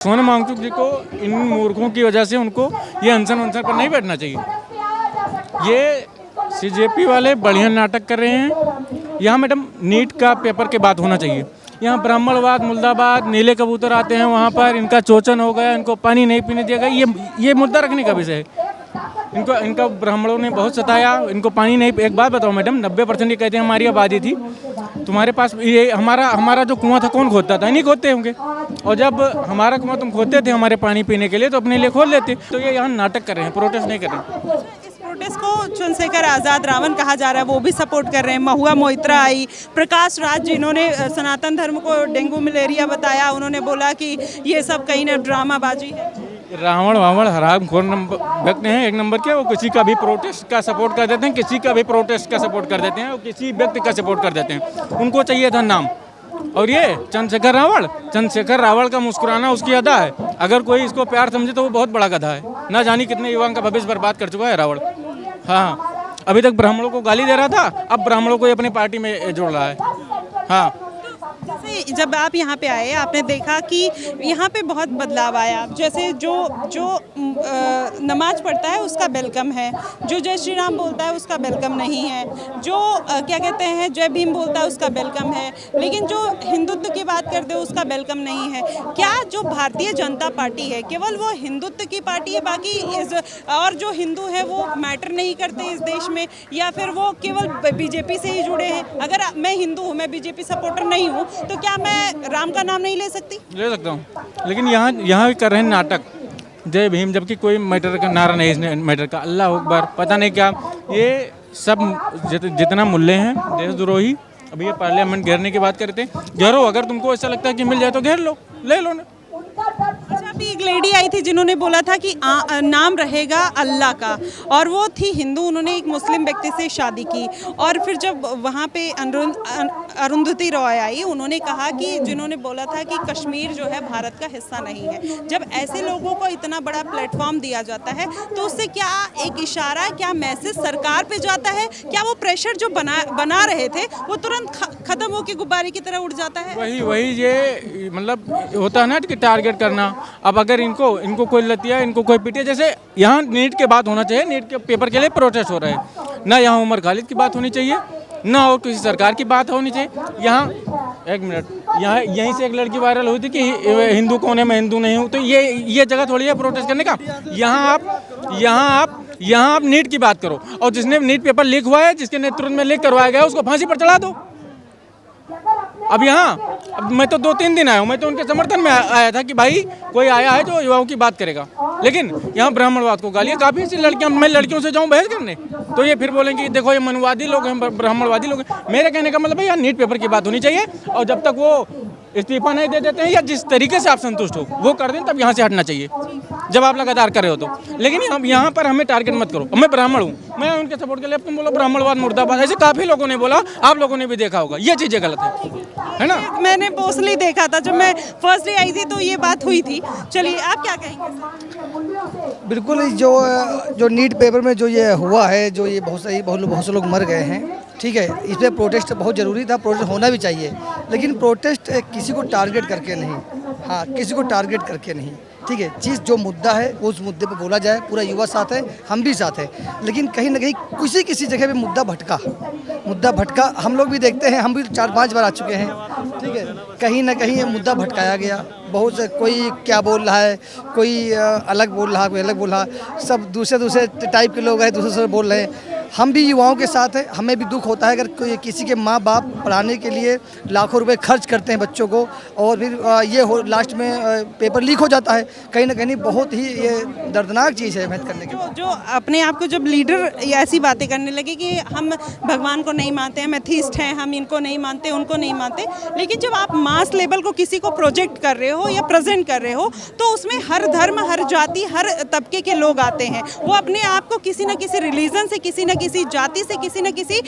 सोनम वांगचुक जी को इन मूर्खों की वजह से उनको ये अनशन वनशन पर नहीं बैठना चाहिए। ये सीजेपी वाले बढ़िया नाटक कर रहे हैं। यहाँ मैडम नीट का पेपर के बाद होना चाहिए। यहाँ ब्राह्मणवाद, मुल्दाबाद, नीले कबूतर आते हैं, वहाँ पर इनका चोचन हो गया, इनको पानी नहीं पीने दिया गया। ये मुद्दा रखने का विषय है। इनका ब्राह्मणों ने बहुत सताया, इनको पानी नहीं। एक बात बताओ मैडम, 90% ये कहते हैं हमारी आबादी थी। तुम्हारे पास ये हमारा जो कुआं था कौन खोदता था? नहीं खोदते होंगे। और जब हमारा कुआं तुम खोदते थे हमारे पानी पीने के लिए तो अपने लिए खोद लेते। तो ये यहाँ नाटक कर रहे हैं, प्रोटेस्ट नहीं कर रहे हैं। इस प्रोटेस्ट को चंद्रशेखर आज़ाद रावण कहा जा रहा है, वो भी सपोर्ट कर रहे हैं। महुआ मोइत्रा आई, प्रकाश राज जिन्होंने सनातन धर्म को डेंगू मलेरिया बताया, उन्होंने बोला कि ये सब कहीं ना ड्रामाबाजी है। रावण वावण हरामखोर व्यक्ति हैं एक नंबर के। वो किसी का भी प्रोटेस्ट का सपोर्ट कर देते हैं, किसी का भी प्रोटेस्ट का सपोर्ट कर देते हैं, वो किसी व्यक्ति का सपोर्ट कर देते हैं। उनको चाहिए था नाम। और ये चंद्रशेखर रावण का मुस्कुराना उसकी अदा है। अगर कोई इसको प्यार समझे तो वो बहुत बड़ा गधा है। ना जानी कितने युवाओं का भविष्य बर्बाद कर चुका है रावण। हाँ, अभी तक ब्राह्मणों को गाली दे रहा था, अब ब्राह्मणों को अपनी पार्टी में जोड़ रहा है। हाँ, जैसे जब आप यहाँ पे आए आपने देखा कि यहाँ पे बहुत बदलाव आया। जैसे जो नमाज पढ़ता है उसका वेलकम है, जो जय श्री राम बोलता है उसका वेलकम नहीं है, जो क्या कहते हैं जय भीम बोलता है उसका वेलकम है, लेकिन जो हिंदुत्व की बात करते हो उसका वेलकम नहीं है। क्या जो भारतीय जनता पार्टी है केवल वो हिंदुत्व की पार्टी है, बाकी और जो हिंदू है वो मैटर नहीं करते इस देश में, या फिर वो केवल बीजेपी से ही जुड़े हैं? अगर मैं हिंदू हूँ, मैं बीजेपी सपोर्टर नहीं हूँ, तो क्या मैं राम का नाम नहीं ले सकती? ले सकता हूँ, लेकिन यहाँ भी कर रहे हैं नाटक जय भीम, जबकि कोई मैटर का नारा नहीं है। मैटर का अल्लाह अकबर पता नहीं क्या। ये सब जितना मूल्य हैं देशद्रोही। अभी ये पार्लियामेंट घेरने की बात करते हैं, घेरो। अगर तुमको ऐसा लगता है कि मिल जाए तो घेर लो, ले लो ना। अच्छा, अभी एक लेडी आई थी जिन्होंने बोला था कि नाम रहेगा अल्लाह का, और वो थी हिंदू। उन्होंने एक मुस्लिम व्यक्ति से शादी की, और फिर जब वहाँ पे अरुंधति रॉय आई, उन्होंने कहा कि जिन्होंने बोला था कि कश्मीर जो है भारत का हिस्सा नहीं है। जब ऐसे लोगों को इतना बड़ा प्लेटफॉर्म दिया जाता है तो उससे क्या एक इशारा, क्या मैसेज सरकार पे जाता है? क्या वो प्रेशर जो बना रहे थे वो तुरंत खत्म होकर गुब्बारे की तरह उड़ जाता है? वही ये मतलब होता है ना कि टारगेट करना। अब अगर इनको कोई लतिया, इनको कोई पीटे, जैसे यहाँ नीट के बात होना चाहिए। नीट के पेपर के लिए प्रोटेस्ट हो रहा है ना। यहाँ उमर खालिद की बात होनी चाहिए ना, और किसी सरकार की बात होनी चाहिए। यहाँ एक मिनट, यहाँ यहीं से एक लड़की वायरल हुई थी कि हिंदू कौन है, मैं हिंदू नहीं हूँ। तो ये जगह थोड़ी है प्रोटेस्ट करने का। यहाँ आप नीट की बात करो, और जिसने नीट पेपर लीक हुआ है, जिसके नेतृत्व में लीक करवाया गया, उसको फांसी पर चढ़ा दो। अब मैं तो 2-3 दिन आया हूँ। मैं तो उनके समर्थन में आया था कि भाई कोई आया है जो युवाओं की बात करेगा। लेकिन यहाँ ब्राह्मणवाद को गालियाँ, काफ़ी सी लड़कियाँ, मैं लड़कियों से जाऊँ बहस करने तो ये फिर बोलेंगे देखो ये मनुवादी लोग हैं, ब्राह्मणवादी लोग हैं। मेरे कहने का मतलब है यहाँ नीट पेपर की बात होनी चाहिए, और जब तक वो इस्तीफा नहीं दे देते हैं या जिस तरीके से आप संतुष्ट हो वो कर दें, तब यहाँ से हटना चाहिए, जब आप लगातार कर रहे हो तो। लेकिन यहाँ पर हमें टारगेट मत करो। मैं ब्राह्मण हूँ, मैं उनके सपोर्ट के लिए। अब तुम बोलो ब्राह्मणवाद मुर्दाबाद, ऐसे काफ़ी लोगों ने बोला, आप लोगों ने भी देखा होगा। ये चीज़ें गलत है ना। मैंने मोस्टली देखा था जब मैं फर्स्ट डे आई थी तो ये बात हुई थी। चलिए, आप क्या कहेंगे? बिल्कुल, जो नीट पेपर में जो ये हुआ है, जो ये बहुत से लोग मर गए हैं, ठीक है, इस पर प्रोटेस्ट बहुत ज़रूरी था, प्रोटेस्ट होना भी चाहिए। लेकिन प्रोटेस्ट किसी को टारगेट करके नहीं, हाँ, किसी को टारगेट करके नहीं, ठीक है। चीज़ जो मुद्दा है उस मुद्दे पे बोला जाए। पूरा युवा साथ है, हम भी साथ हैं। लेकिन कहीं ना कहीं किसी जगह पे मुद्दा भटका हम लोग भी देखते हैं, हम भी 4-5 बार आ चुके हैं, ठीक है। कहीं ना कहीं ये मुद्दा भटकाया गया। बहुत से कोई क्या बोल रहा है, कोई अलग बोल रहा है, कोई अलग बोल रहा है। सब दूसरे टाइप के लोग हैं, दूसरे बोल रहे हैं। हम भी युवाओं के साथ हैं, हमें भी दुख होता है अगर कोई किसी के माँ बाप पढ़ाने के लिए लाखों रुपए खर्च करते हैं बच्चों को, और फिर लास्ट में पेपर लीक हो जाता है। कहीं ना कहीं बहुत ही ये दर्दनाक चीज़ है मेहनत करने की। जो अपने आप को जब लीडर ऐसी बातें करने लगे कि हम भगवान को नहीं मानते हैं, मैथिस्ट हैं, हम इनको नहीं मानते, उनको नहीं मानते, लेकिन जब आप मास लेवल को किसी को प्रोजेक्ट कर रहे हो या प्रेजेंट कर रहे हो तो उसमें हर धर्म, हर जाति, हर तबके के लोग आते हैं। वो अपने आप को किसी न किसी रिलीजन से, किसी न किसी जाति से, किसी न किसी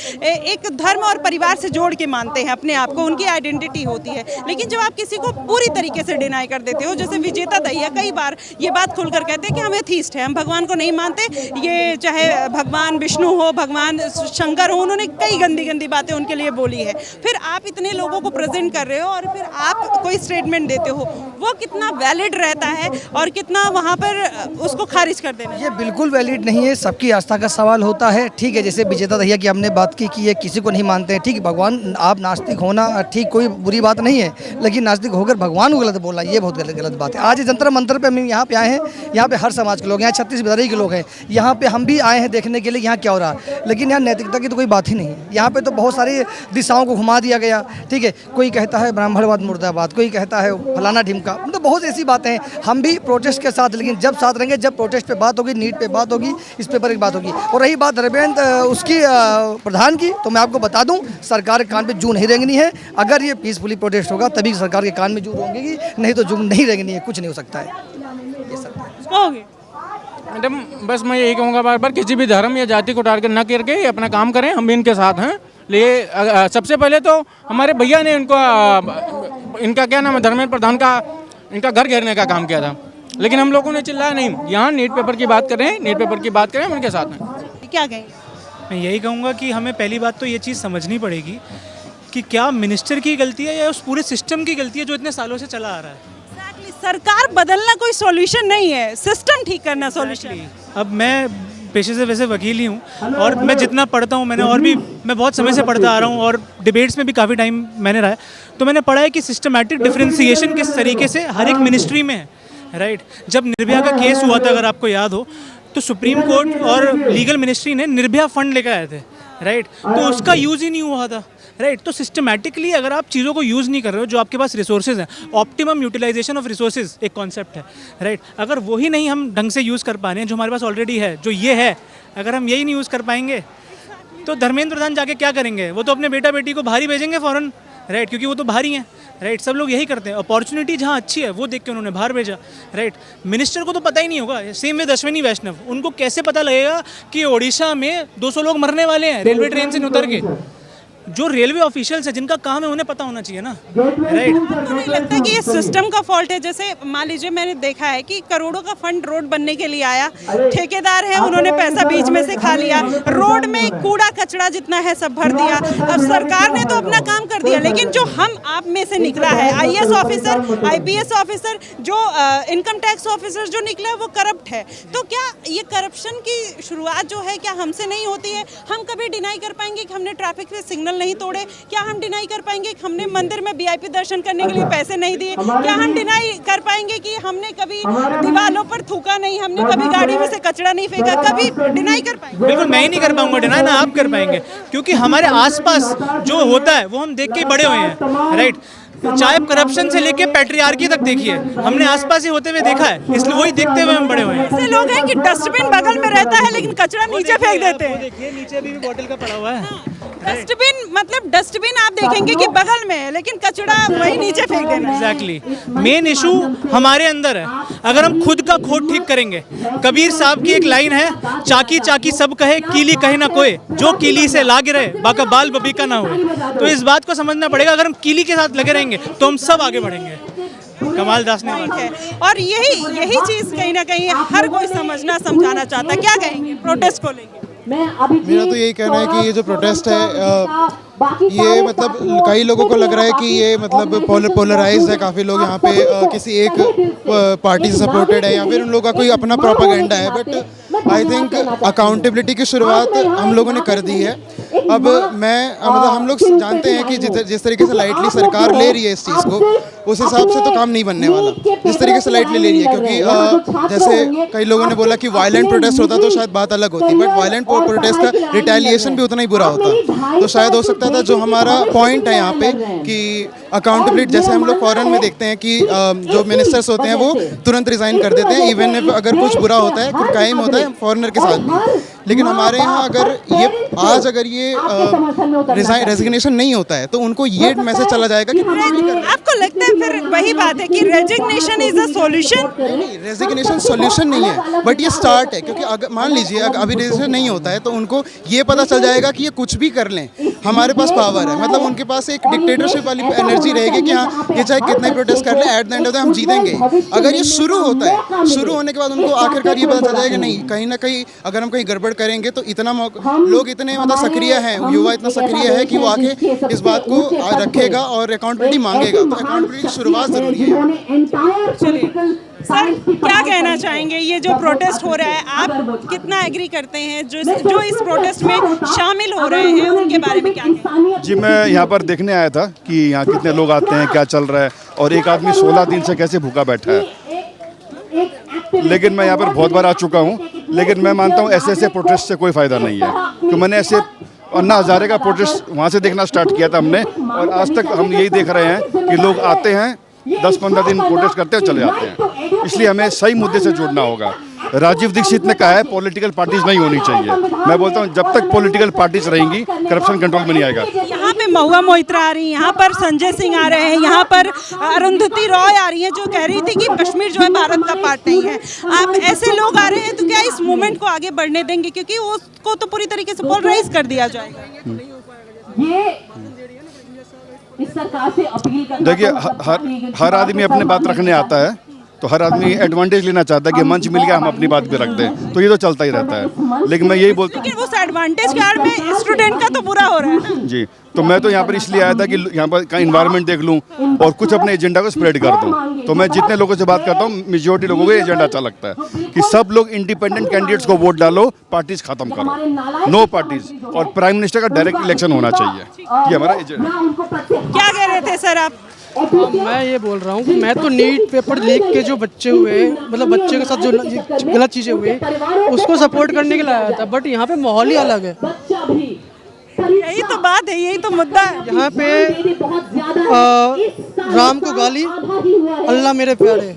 एक धर्म और परिवार से जोड़ के मानते हैं अपने आप को, उनकी आइडेंटिटी होती है। लेकिन जब आप किसी को पूरी तरीके से डिनाई कर देते हो, जैसे विजेता दहिया कई बार ये बात खुलकर कहते हैं कि हम एथीस्ट हैं, हम भगवान को नहीं मानते, ये चाहे भगवान विष्णु हो, भगवान शंकर हो, उन्होंने कई गंदी गंदी बातें उनके लिए बोली है। फिर आप इतने लोगों को प्रेजेंट कर रहे हो और फिर आप कोई स्टेटमेंट देते हो, वो कितना वैलिड रहता है और कितना वहाँ पर उसको खारिज कर देना? ये बिल्कुल वैलिड नहीं है, सबकी आस्था का सवाल होता है। ठीक है, जैसे विजेता दहिया की हमने बात की कि ये किसी को नहीं मानते हैं, ठीक है, भगवान आप नास्तिक होना ठीक कोई बुरी बात नहीं है, लेकिन नास्तिक होकर भगवान को गलत बोलना ये बहुत गलत बात है। आज जंतर मंतर पे हम यहाँ पे आए हैं, यहाँ पे हर समाज के लोग, यहाँ 36 बिरादरी के लोग हैं, यहाँ पे हम भी आए हैं देखने के लिए यहाँ क्या हो रहा है, लेकिन यहाँ नैतिकता की तो कोई बात ही नहीं है। यहाँ पे तो बहुत सारी दिशाओं को घुमा दिया गया, ठीक है, कोई कहता है ब्राह्मणवाद मुर्दाबाद, कोई कहता है फलाना ढिमका, मतलब बहुत ऐसी बातें हैं। हम भी प्रोटेस्ट के साथ, लेकिन जब साथ रहेंगे जब प्रोटेस्ट पे बात होगी, नीट पे बात होगी, इस पेपर की बात होगी। और रही बात धर्मेंद्र उसकी प्रधान की, तो मैं आपको बता दूं सरकार के कान पे जू नहीं रेंगनी है। अगर ये पीसफुली प्रोटेस्ट होगा तभी सरकार के कान में जू रेंगेगी, नहीं तो जू नहीं रेंगनी है, कुछ नहीं हो सकता है। ये सब कहोगे? मैडम बस मैं यही कहूँगा बार बार, किसी भी धर्म या जाति को टारगेट न करके ये अपना काम करें, हम भी इनके साथ हैं। लिए सबसे पहले तो हमारे भैया ने इनका क्या नाम है, धर्मेंद्र प्रधान का इनका घर घेरने का काम किया था, लेकिन हम लोगों ने चिल्लाया नहीं। यहाँ नीट पेपर की बात करें, नीट पेपर की बात करें, हम इनके साथ हैं। क्या कहेंगे? मैं यही कहूँगा कि हमें पहली बात तो ये चीज़ समझनी पड़ेगी कि क्या मिनिस्टर की गलती है या उस पूरे सिस्टम की गलती है जो इतने सालों से चला आ रहा है। सरकार बदलना कोई सॉल्यूशन नहीं है, सिस्टम ठीक करना सॉल्यूशन। अब मैं पेशे से वैसे वकील ही हूँ और मैं जितना पढ़ता हूँ, मैं बहुत समय से पढ़ता आ रहा हूँ और डिबेट्स में भी काफ़ी टाइम मैंने रहा है, तो मैंने पढ़ा है कि सिस्टमैटिक डिफरेंशिएशन किस तरीके से हर एक मिनिस्ट्री में है, राइट। जब निर्भया का केस हुआ था, अगर आपको याद हो, तो सुप्रीम कोर्ट और लीगल मिनिस्ट्री ने निर्भया फंड लेकर आए थे, राइट, तो उसका यूज़ ही नहीं हुआ था, राइट। तो सिस्टमैटिकली अगर आप चीज़ों को यूज़ नहीं कर रहे हो, जो आपके पास रिसोर्सेज हैं, ऑप्टिमम यूटिलाइजेशन ऑफ रिसोर्सेज एक कॉन्सेप्ट है, राइट, अगर वही नहीं हम ढंग से यूज़ कर पा रहे हैं जो हमारे पास ऑलरेडी है, जो ये है, अगर हम यही नहीं यूज़ कर पाएंगे तो धर्मेंद्र प्रधान जाके क्या करेंगे? वो तो अपने बेटा बेटी को बाहर ही भेजेंगे फ़ौरन, राइट, क्योंकि वो तो बाहर ही हैं, राइट। सब लोग यही करते हैं, अपॉर्चुनिटी जहाँ अच्छी है वो देख के उन्होंने बाहर भेजा, राइट। मिनिस्टर को तो पता ही नहीं होगा, सेम विद अश्विनी वैष्णव, उनको कैसे पता लगेगा कि ओडिशा में 200 लोग मरने वाले हैं रेलवे ट्रेन से उतर के? जो रेलवे ऑफिशियल्स है जिनका काम है उन्हें पता होना चाहिए ना, राइट। नहीं लगता कि ये सिस्टम का फॉल्ट है? जैसे मान लीजिए मैंने देखा है कि करोड़ों का फंड रोड बनने के लिए आया, ठेकेदार है, उन्होंने पैसा बीच में से खा लिया, रोड में कूड़ा कचरा जितना है सब भर दिया। अब सरकार ने तो अपना काम कर दिया, लेकिन जो हम आप में से निकला है, IAS ऑफिसर, IPS ऑफिसर, जो इनकम टैक्स ऑफिसर जो निकला है वो करप्ट है। तो क्या ये करप्शन की शुरुआत जो है क्या हमसे नहीं होती है? हम कभी डिनाई कर पाएंगे कि हमने ट्रैफिक पे सिग्नल नहीं तोड़े? क्या हम डिनाई कर पाएंगे कि हमने मंदिर में VIP दर्शन करने के लिए पैसे नहीं दिए? क्या हम डिनाई कर पाएंगे कि हमने कभी दीवारों पर थूका नहीं, हमने कभी गाड़ी में से कचरा नहीं फेंका? कभी डिनाई कर पाएंगे? बिल्कुल मैं ही नहीं कर पाऊंगा डिनाई, ना आप कर पाएंगे, क्योंकि हमारे आसपास जो होता है वो हम देख के ही बड़े हुए हैं, राइट। चाहे करप्शन से लेके पैट्रियार्की तक देखिए, हमने आसपास ही होते हुए देखा है, इसलिए वही देखते हुए हम बड़े हुए हैं। ऐसे लोग हैं कि डस्टबिन बगल में रहता है लेकिन कचरा नीचे फेंक देते हैं। देखिए नीचे भी बोतल का पड़ा हुआ है। डस्टबिन मतलब डस्टबिन आप देखेंगे कि बगल में है, लेकिन कचरा वही नीचे फेंक देना। एग्जैक्टली, मेन इशू हमारे अंदर है। अगर हम खुद का खोट ठीक करेंगे, कबीर साहब की एक लाइन है, चाकी चाकी सब कहे कीली कहे ना कोई, जो कीली से लाग रहे बाका बाल बबीका ना हो। तो इस बात को समझना पड़ेगा, अगर हम कीली के साथ लगे रहेंगे तो हम सब आगे बढ़ेंगे। कमाल दास ने बात है। और यही चीज़ कहीं ना कहीं हर कोई समझना समझाना चाहता है। क्या कहेंगे प्रोटेस्ट को लेकर? मेरा तो यही कहना है कि ये जो प्रोटेस्ट है ये मतलब कई लोगों को लग रहा है कि ये मतलब पोलराइज्ड है, काफ़ी लोग यहाँ पे किसी एक पार्टी से सपोर्टेड है या फिर उन लोगों का कोई अपना प्रोपेगेंडा है, बट आई थिंक अकाउंटेबिलिटी की शुरुआत हम लोगों ने कर दी है। अब मतलब हम लोग जानते हैं कि जिस तरीके से लाइटली सरकार ले रही है इस चीज़ को, उस हिसाब से तो काम नहीं बनने वाला जिस तरीके से लाइटली ले रही है, क्योंकि जैसे कई लोगों ने बोला कि वायलेंट प्रोटेस्ट होता तो शायद बात अलग होती, बट वायलेंट प्रोटेस्ट का रिटेलिएशन भी उतना ही बुरा होता। तो शायद हो सकता था जो हमारा पॉइंट है यहाँ पे कि अकाउंटेबिलिटी, जैसे हम लोग फॉरेन में देखते हैं कि जो मिनिस्टर्स होते हैं वो तुरंत रिज़ाइन कर देते हैं, इवन अगर कुछ बुरा होता है, कुछ क्राइम होता है फॉरेनर के साथ भी, लेकिन हमारे यहाँ अगर ये रेजिग्नेशन नहीं होता है तो उनको ये मैसेज चला जाएगा कि आपको लगता है फिर वही बात है कि resignation is a solution? Resignation solution नहीं है, बट ये स्टार्ट है। क्योंकि अगर मान लीजिए अभी रेजिग्नेशन नहीं होता है तो उनको ये पता चल जाएगा कि ये कुछ भी कर लें, हमारे पास पावर है। मतलब उनके पास एक डिक्टेटरशिप वाली एनर्जी रहेगी कि हाँ ये चाहे कितना ही प्रोटेस्ट कर ले, at the end of the हम जीतेंगे। अगर ये शुरू होता है, शुरू होने के बाद उनको आखिरकार ये पता चल जाएगा नहीं, कहीं ना कहीं अगर हम कहीं गड़बड़ करेंगे तो इतना लोग इतने मतलब सक्रिय हैं, युवा इतना सक्रिय है कि वो आके इस बात को रखेगा और अकाउंटेबिलिटी मांगेगा। तो अकाउंटेबिलिटी की शुरुआत जरूरी है। सर क्या कहना चाहेंगे, ये जो प्रोटेस्ट हो रहा है आप कितना एग्री करते हैं? जो इस प्रोटेस्ट में शामिल हो रहे हैं उनके बारे में क्या कहेंगे? जी, मैं यहाँ पर देखने आया था कि यहाँ कितने लोग आते हैं, क्या चल रहा है, और एक आदमी 16 दिन से कैसे भूखा बैठा है। लेकिन मैं यहाँ पर बहुत बार आ चुका हूँ, लेकिन मैं मानता हूँ ऐसे प्रोटेस्ट से कोई फ़ायदा नहीं है। तो मैंने ऐसे अन्ना हज़ारे का प्रोटेस्ट वहाँ से देखना स्टार्ट किया था हमने, और आज तक हम यही देख रहे हैं कि लोग आते हैं, 10-15 दिन प्रोटेस्ट करते हैं, चले जाते हैं। इसलिए हमें सही मुद्दे से जुड़ना होगा। राजीव दीक्षित ने कहा है पॉलिटिकल पार्टीज नहीं होनी चाहिए। मैं बोलता हूँ जब तक पॉलिटिकल पार्टीज रहेंगी करप्शन कंट्रोल में नहीं आएगा। यहाँ पे महुआ मोइत्रा आ रही है, यहाँ पर संजय सिंह आ रहे हैं, यहाँ पर अरुंधति रॉय आ रही है जो कह रही थी कि कश्मीर जो है भारत का पार्ट नहीं है। आप ऐसे लोग आ रहे हैं तो क्या इस मूवमेंट को आगे बढ़ने देंगे? क्योंकि उसको तो पूरी तरीके से पोलराइज कर दिया जाएगा। देखिए, हर आदमी अपनी बात रखने आता है, तो हर आदमी एडवांटेज लेना चाहता है कि मंच मिल गया हम अपनी बात भी रख दें, तो ये तो चलता ही रहता है। लेकिन मैं यही बोलता हूँ, लेकिन उस एडवांटेज के आड़ में स्टूडेंट का तो बुरा हो रहा है ना जी। तो मैं तो यहाँ पर इसलिए आया था कि यहाँ पर का इन्वायरमेंट देख लूँ और कुछ अपने एजेंडा को स्प्रेड कर दूँ। तो मैं जितने लोगों से बात करता हूँ, मेजोरिटी लोगों को एजेंडा अच्छा लगता है कि सब लोग इंडिपेंडेंट कैंडिडेट्स को वोट डालो, पार्टीज खत्म करो, नो पार्टीज, और प्राइम मिनिस्टर का डायरेक्ट इलेक्शन होना चाहिए। ये हमारा एजेंडा। क्या कह रहे थे सर आप? मैं ये बोल रहा हूँ कि मैं तो नीट पेपर लीक के जो बच्चे हुए, मतलब बच्चे के साथ जो गलत चीज़ें हुई उसको सपोर्ट करने के लिए आया था, बट यहाँ पे माहौल ही अलग है। यही तो बात है, यही तो मुद्दा है। यहाँ पे राम को गाली, अल्लाह मेरे प्यारे,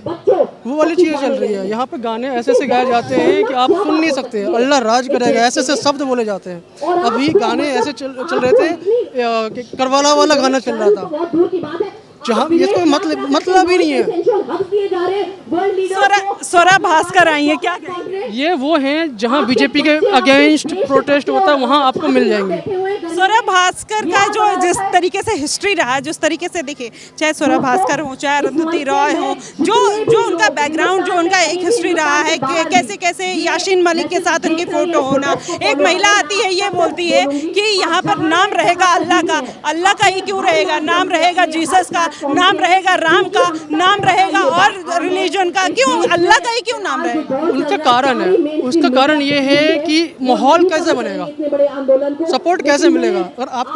वो वाली चीज़ें चल रही है। यहाँ पे गाने ऐसे ऐसे गाए जाते हैं कि आप सुन नहीं सकते। अल्लाह राज करेगा, ऐसे ऐसे शब्द बोले जाते हैं। अभी गाने ऐसे चल रहे थे कि करवाला वाला गाना चल रहा था, जहाँ ये कोई मतलब ही नहीं है। स्वरा भास्कर आई है, क्या कहेंगे? ये वो हैं जहाँ बीजेपी के अगेंस्ट प्रोटेस्ट होता है, वहाँ आपको मिल जाएंगे। स्वरा भास्कर का जो जिस तरीके से हिस्ट्री रहा है, जिस तरीके से देखिए, चाहे स्वरा भास्कर हो, चाहे अरुंधति रॉय हो, जो उनका बैकग्राउंड, जो उनका एक हिस्ट्री रहा है कि कैसे कैसे याशीन मलिक के साथ उनकी फोटो होना। एक महिला आती है, ये बोलती है कि यहाँ पर नाम रहेगा अल्लाह का, अल्लाह का ही क्यों रहेगा, नाम रहेगा जीसस का, नाम रहेगा राम का, नाम रहेगा और रिलीजन का, क्यों अल्लाह का ही क्यों नाम रहेगा? उनका कारण है, उसका कारण ये है कि माहौल कैसे बनेगा, सपोर्ट कैसे मिलेगा। अगर आप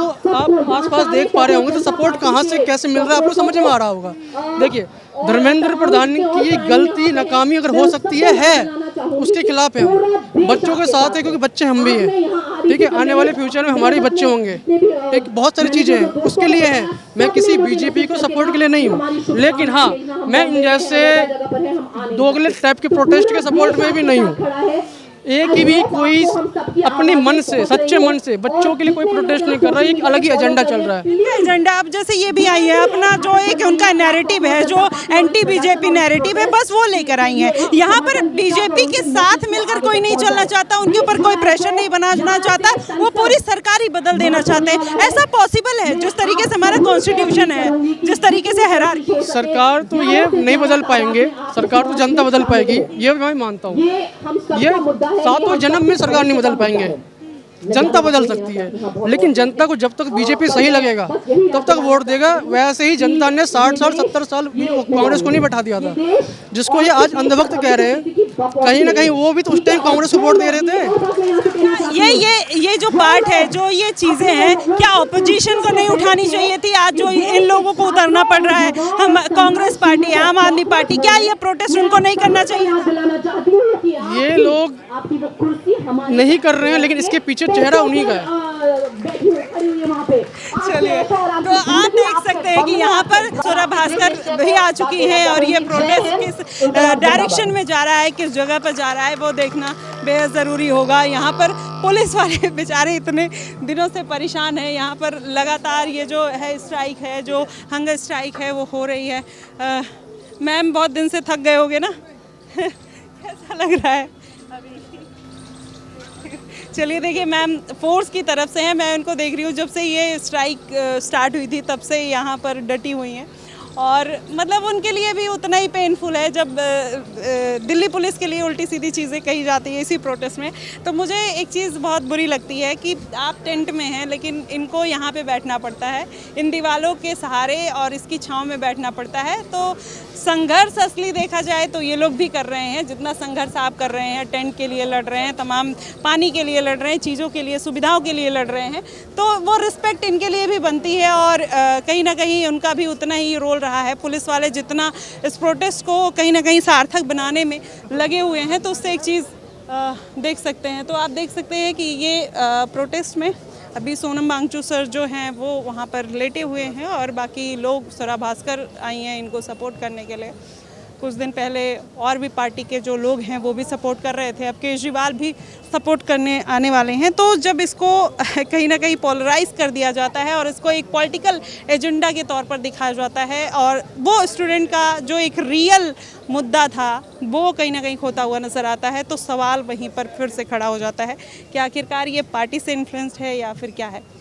आसपास देख पा रहे होंगे तो सपोर्ट कहाँ से कैसे मिल रहा है आपको समझ में आ रहा होगा। देखिए, धर्मेंद्र प्रधान की गलती नाकामी अगर हो सकती है उसके खिलाफ है, बच्चों के साथ है, क्योंकि बच्चे हम भी हैं, ठीक है। आने वाले फ्यूचर में हमारे बच्चे होंगे, एक बहुत सारी चीज़ें हैं, उसके लिए है। मैं किसी बीजेपी को सपोर्ट के लिए नहीं हूँ, लेकिन हाँ, मैं इन जैसे दोगले टाइप के प्रोटेस्ट के सपोर्ट में भी नहीं हूँ। एक ही भी कोई अपने मन से, सच्चे मन से बच्चों के लिए कोई प्रोटेस्ट नहीं कर रहा है, एक अलग ही एजेंडा चल रहा है। एजेंडा अब जैसे ये भी आई है, अपना जो एक उनका नैरेटिव है, जो एंटी बीजेपी नैरेटिव है, बस वो लेकर आई है। यहाँ पर बीजेपी के साथ मिलकर कोई नहीं चलना चाहता, उनके ऊपर कोई प्रेशर नहीं बनाना चाहता, वो पूरी सरकार ही बदल देना चाहते हैं। ऐसा पॉसिबल है? जिस तरीके से हमारा कॉन्स्टिट्यूशन है, जिस तरीके से हायरार्की, सरकार तो ये नहीं बदल पाएंगे, सरकार तो जनता बदल पाएगी, ये मैं मानता हूँ। ये 7वें जन्म में सरकार नहीं बदल पाएंगे, जनता बदल सकती है, लेकिन जनता को जब तक बीजेपी सही लगेगा तब तक वोट देगा। वैसे ही जनता ने 60 साल 70 साल कांग्रेस को नहीं बैठा दिया था, जिसको ये आज अंधभक्त कह रहे हैं, कहीं ना कहीं वो भी तो उस टाइम कांग्रेस को वोट दे रहे थे। ये जो पार्ट है, जो ये चीज़ें हैं, क्या ऑपोजिशन को नहीं उठानी चाहिए थी? आज जो इन लोगों को उतरना पड़ रहा है, हम कांग्रेस पार्टी, आम आदमी पार्टी, क्या ये प्रोटेस्ट उनको नहीं करना चाहिए? ये लोग नहीं कर रहे हैं, लेकिन इसके पीछे चेहरा उन्हीं का है। चलिए, तो आप देख सकते हैं कि यहाँ पर स्वरा भास्कर भी आ चुकी हैं और ये प्रोटेस्ट किस डायरेक्शन में जा रहा है, किस जगह पर जा रहा है, वो देखना बेहद ज़रूरी होगा। यहाँ पर पुलिस वाले बेचारे इतने दिनों से परेशान हैं। यहाँ पर लगातार ये जो है स्ट्राइक है, जो हंगर स्ट्राइक है, वो हो रही है। मैम बहुत दिन से थक गए होगे ना? कैसा लग रहा है अभी? चलिए, देखिए मैम फोर्स की तरफ से हैं, मैं उनको देख रही हूँ जब से ये स्ट्राइक स्टार्ट हुई थी तब से यहाँ पर डटी हुई हैं और मतलब उनके लिए भी उतना ही पेनफुल है जब दिल्ली पुलिस के लिए उल्टी सीधी चीज़ें कही जाती है इसी प्रोटेस्ट में। तो मुझे एक चीज़ बहुत बुरी लगती है कि आप टेंट में हैं लेकिन इनको यहाँ पे बैठना पड़ता है, इन दीवारों के सहारे और इसकी छांव में बैठना पड़ता है। तो संघर्ष असली देखा जाए तो ये लोग भी कर रहे हैं, जितना संघर्ष आप कर रहे हैं, टेंट के लिए लड़ रहे हैं, तमाम पानी के लिए लड़ रहे हैं, चीज़ों के लिए, सुविधाओं के लिए लड़ रहे हैं, तो वो रिस्पेक्ट इनके लिए भी बनती है और कहीं ना कहीं उनका भी उतना ही रोल रहा है। पुलिस वाले जितना इस प्रोटेस्ट को कहीं ना कहीं सार्थक बनाने में लगे हुए हैं, तो उससे एक चीज़ देख सकते हैं। तो आप देख सकते हैं कि ये प्रोटेस्ट में अभी सोनम वांगचुक सर जो हैं वो वहाँ पर लेटे हुए हैं और बाकी लोग, स्वरा भास्कर आई हैं इनको सपोर्ट करने के लिए। कुछ दिन पहले और भी पार्टी के जो लोग हैं वो भी सपोर्ट कर रहे थे, अब केजरीवाल भी सपोर्ट करने आने वाले हैं। तो जब इसको कहीं ना कहीं पोलराइज कर दिया जाता है और इसको एक पॉलिटिकल एजेंडा के तौर पर दिखाया जाता है और वो स्टूडेंट का जो एक रियल मुद्दा था वो कहीं ना कहीं खोता हुआ नज़र आता है, तो सवाल वहीं पर फिर से खड़ा हो जाता है कि आखिरकार ये पार्टी से इन्फ्लुएंस्ड है या फिर क्या है।